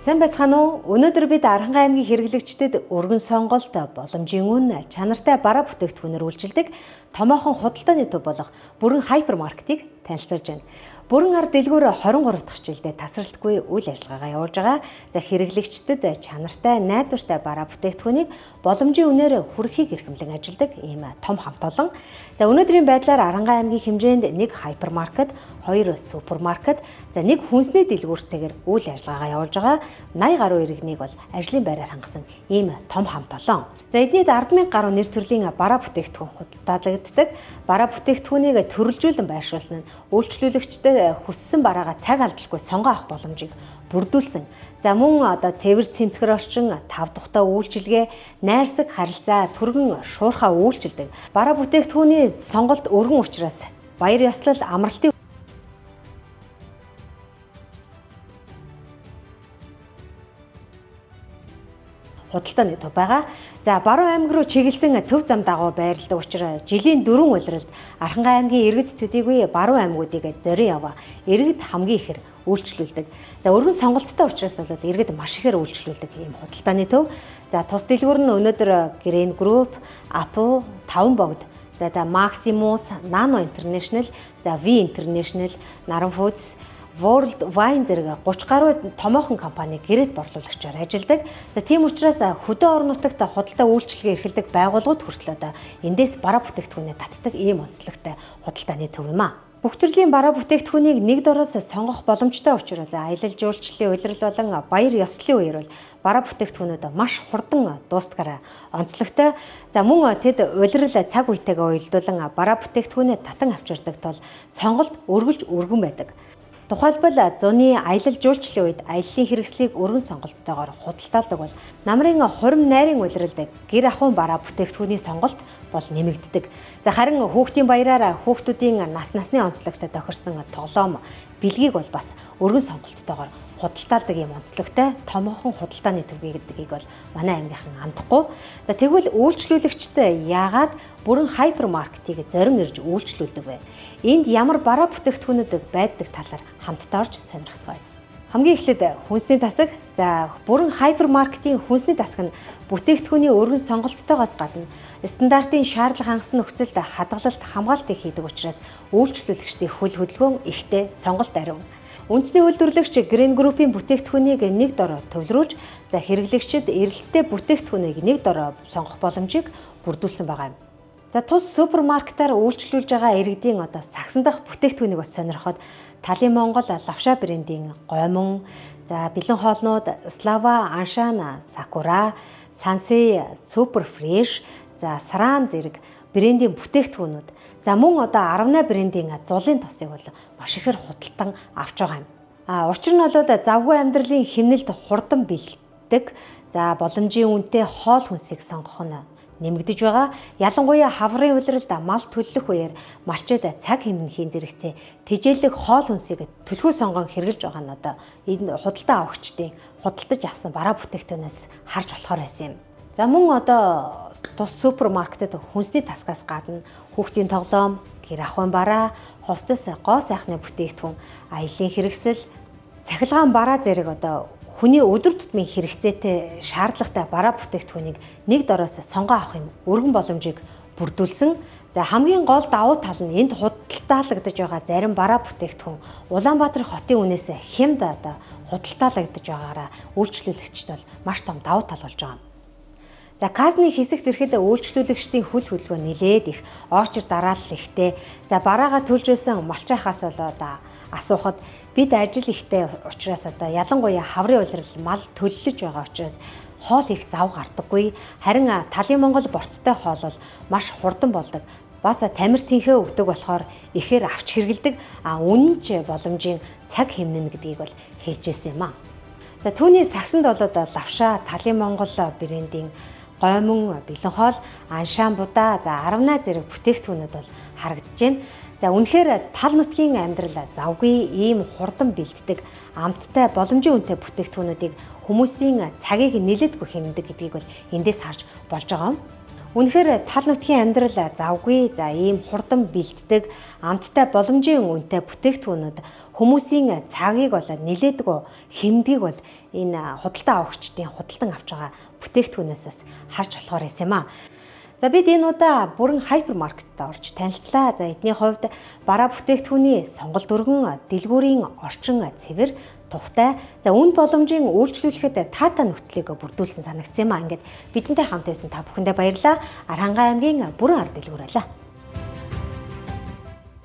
Сайн байцгаана уу? Өнөөдөр бид Аранхай аймгийн хэрэглэгчдэд өргөн сонголт, боломжийн үн, чанартай бараа бүтээгдэхүүнээр үйлчилдэг томоохон худалдааны төв болох бүрэн хайпермаркетыг танилцуулж байна. Бүрэн ард дэлгүүр 23 дахь жилдээ тасралтгүй үйл ажиллагаагаа явуулж байгаа. За хэрэглэгчдэд чанартай, найдвартай бараа бүтээгдэхүүнийг боломжийн үнээр хүргэхийг эрхэмлэн ажилладаг ийм том хамт олон. За өнөөдрийн байдлаар Аранхай аймгийн хэмжээнд 1 хайпермаркет, 2 супермаркет, за 1 хүнсний дэлгүүртэйгээр үйл ажиллагаагаа явуулж байгаа. 80 гаруй иргэнийг бол ажлын байраар хангасан ийм том хамт олон. За эднийд 10,000 гаруй нэр төрлийн бараа бүтээгдэхүүн худалдаалагддаг. Бараа бүтээгдэхүүнийг төрөлжүүлэн байршуулсан нь үйлчлүүлэгчдэд хүссэн бараагаа цаг алдалгүй сонгоо авах боломжийг бүрдүүлсэн. За мөн одоо цэвэр цэмцгэр орчин, 5 тухтай үйлчилгээ, найрсаг харилцаа, түргэн шуурхаа үйлчилдэг. Бараа бүтээгдэхүүний сонголт өргөн учраас баяр ёслол амралтын худалдааны төв байгаа. За Баруун аймаг руу чиглэсэн төв зам дагуу байрладаг учраас жилийн 4 улиралд Аранхай аймгийн иргэд төдийгүй баруун аймагуудыг зорин яваа иргэд хамгийн ихээр үйлчлүүлдэг. За өргөн сонголттой учраас бол иргэд маш ихээр үйлчлүүлдэг ийм худалдааны төв. За тус дэлгүүр нь өнөөдөр Green Group, Apple, 5 богд, за Maximus, Nano International, за V International, Naran Foods, World Wine зэрэг 30 гаруй томоохон компани гэрээд борлуулагчаар ажилладаг. За тийм учраас хөдөө орон нутагт худалдаа үйлчилгээ эрхэлдэг байгууллагууд хүртэл одоо эндээс бараа бүтээгдэхүүнээ татдаг ийм онцлогтой худалдааны төв юм аа. Бүх төрлийн бараа бүтээгдэхүүнийг нэг дороос сонгох боломжтой учраас аялал жуулчлалын улирал болон баяр ёслолын үеэр бол бараа бүтээгдэхүүнүүд маш хурдан дуустгаараа онцлогтой. За мөн тэд улирал цаг үетэйгээ уялдуулан бараа бүтээгдэхүүнээ татан авчирдаг тул сонголт өргөлж өргөн байдаг. Тухайлбал зуны аялал жуулчлалын үед аяллаа хэрэгслийг өргөн сонголттойгоор худалдаалдаг бол намрын хурим найрын улиралд гэр ахуйн бараа бүтээгдэхүүний сонголт бол нэмэгддэг. За харин хүүхдийн баяраар хүүхдүүдийн насны онцлогтой тохирсон тоглоом бэлгийг бол бас өргөн сонголттойгоор худалдаалдаг юм онцлогтой томоохон худалдааны төв гэдгийг бол манай аймгийнхан андахгүй. За тэгвэл үйлчлүүлэгчтэй яагаад бүрэн хайпермаркетыг зорин ирж үйлчлүүлдэг вэ? Энд ямар бараа бүтээгдэхүүнүүд байдаг талаар хамтдаа орж сонирхцгаая. Хамгийн эхлээд хүнсний тасаг. За бүрэн хайпермаркетийн хүнсний тасаг нь бүтээгдэхүүний өргөн сонголттойгоос гадна стандартын шаардлага хангасан нөхцөлд хадгалалт хамгаалтыг хийдэг учраас үйлчлүүлэгчдийн хөл хөдөлгөөн ихтэй, сонголт ариун. Үндэсний үйлдвэрлэгч Green Group-ийн бүтээгдэхүүнийг нэг дор төвлөрүүлж, за хэрэглэгчид эрэлттэй бүтээгдэхүүнийг нэг дор сонгох боломжийг бүрдүүлсэн байгаа юм. За тус супермаркетаар үйлчлүүлж байгаа иргэдийн одоо сагсан дахь бүтээгдэхүүнийг бас сонирхоод Талын Монгол лавша брендийн гомон, за бэлэн хоолнууд Слава, Аншана, Сакура, Сансей, Супер Фреш, за Сран зэрэг брендийн бүтээгдэхүүнүүд, за мөн одоо 18 брендийн зулын тосыг бол маш ихээр худалдан авч байгаа юм. Учир нь бол завгүй амьдралын хэмнэлд хурдан бэлддэг, за боломжийн үнэтэй хоол хүнсийг сонгох нь нэмэгдэж байгаа. Ялангуяа хаврын улиралд мал төлөх үеэр малчид цаг хэмнэхийн зэрэгцээ тэжээлэг хоол хүнсийг төлхөө сонгон хэрэглэж байгаа нь одоо энэ худалдаа авагчдын худалдаж авсан бараа бүтээгдэхүүнээс харж болохоор байсан юм. За мөн одоо тус супермаркетад хүнсний тасгаас гадна хүүхдийн тоглоом, гэр ахуйн бараа, хувцас, гоо сайхны бүтээгдэхүүн, аяллаа хэрэгсэл, цахилгаан бараа зэрэг одоо хүний өдөр тутмын хэрэгцээтэй шаардлагатай бараа бүтээгдэхүүнийг нэг дороос сонгоо авах юм өргөн боломжийг бүрдүүлсэн. За хамгийн гол давуу тал нь энд худалдаалагдаж байгаа зарим бараа бүтээгдэхүүн Улаанбаатар хотын үнээс хямд одоо худалдаалагдаж байгаагаараа үйлчлүүлэгчд бол маш том давуу тал болж байгаа. За казны хэсэгт ирэхэд үйлчлүүлэгчдийн хөл хөдөлгөөн нэлээд их, очир дараалал ихтэй. За бараагаа төлж байсан малчаахаас бол одоо асуухад бид ажил ихтэй учраас одоо ялангуяа хаврын улирал мал төллөж байгаа учраас хоол их зав гардаггүй. Харин Талын Монгол борцтой хоол бол маш хурдан болдог. Бас тамир тэнхээ өгдөг болохоор ихээр авч хэргэлдэг. Үнэнч боломжийн цаг хэмнэн гэдгийг бол хэлж ирсэн юм аа. За түүний сагсанд бол лавша, Талын Монгол брендийн гомон, бэлэн хоол, аншаан будаа, за 18 зэрэг бүтээгдэхүүнүүд бол харагдаж байна. За үнэхээр тал нутгийн амьдрал завгүй ийм хурдан бэлддэг, амттай, боломжийн үнэтэй бүтээгдэхүүнүүдийг хүмүүсийн цагийг нэлээдгүй хэмнэдэг гэдгийг бол эндээс харж болж байгаа юм. Үнэхээр тал нутгийн амьдрал завгүй, за ийм хурдан бэлддэг, амттай боломжийн үнэтэй бүтээгдэхүүнүүд хүмүүсийн цагийг бол нилээдгүй хэмдгийг бол энэ худалдаа авахчдын худалдан авч байгаа бүтээгдэхүүнээс бас харж болохоор юм а. За бид энэ удаа бүрэн хайпермаркетд орж танилцлаа. За эдний хувьд бараа бүтээгдэхүүний сонголт өргөн, дэлгүүрийн орчин цэвэр, тухтай, за үн боломжийн үйлчлүүлэхэд таатай нөхцөлийг бүрдүүлсэн санагдсан юм а. Ингээд бидэнтэй хамт байсан та бүхэндээ баярлалаа. Аранхай аймгийн бүрэн ард дэлгүүр байлаа.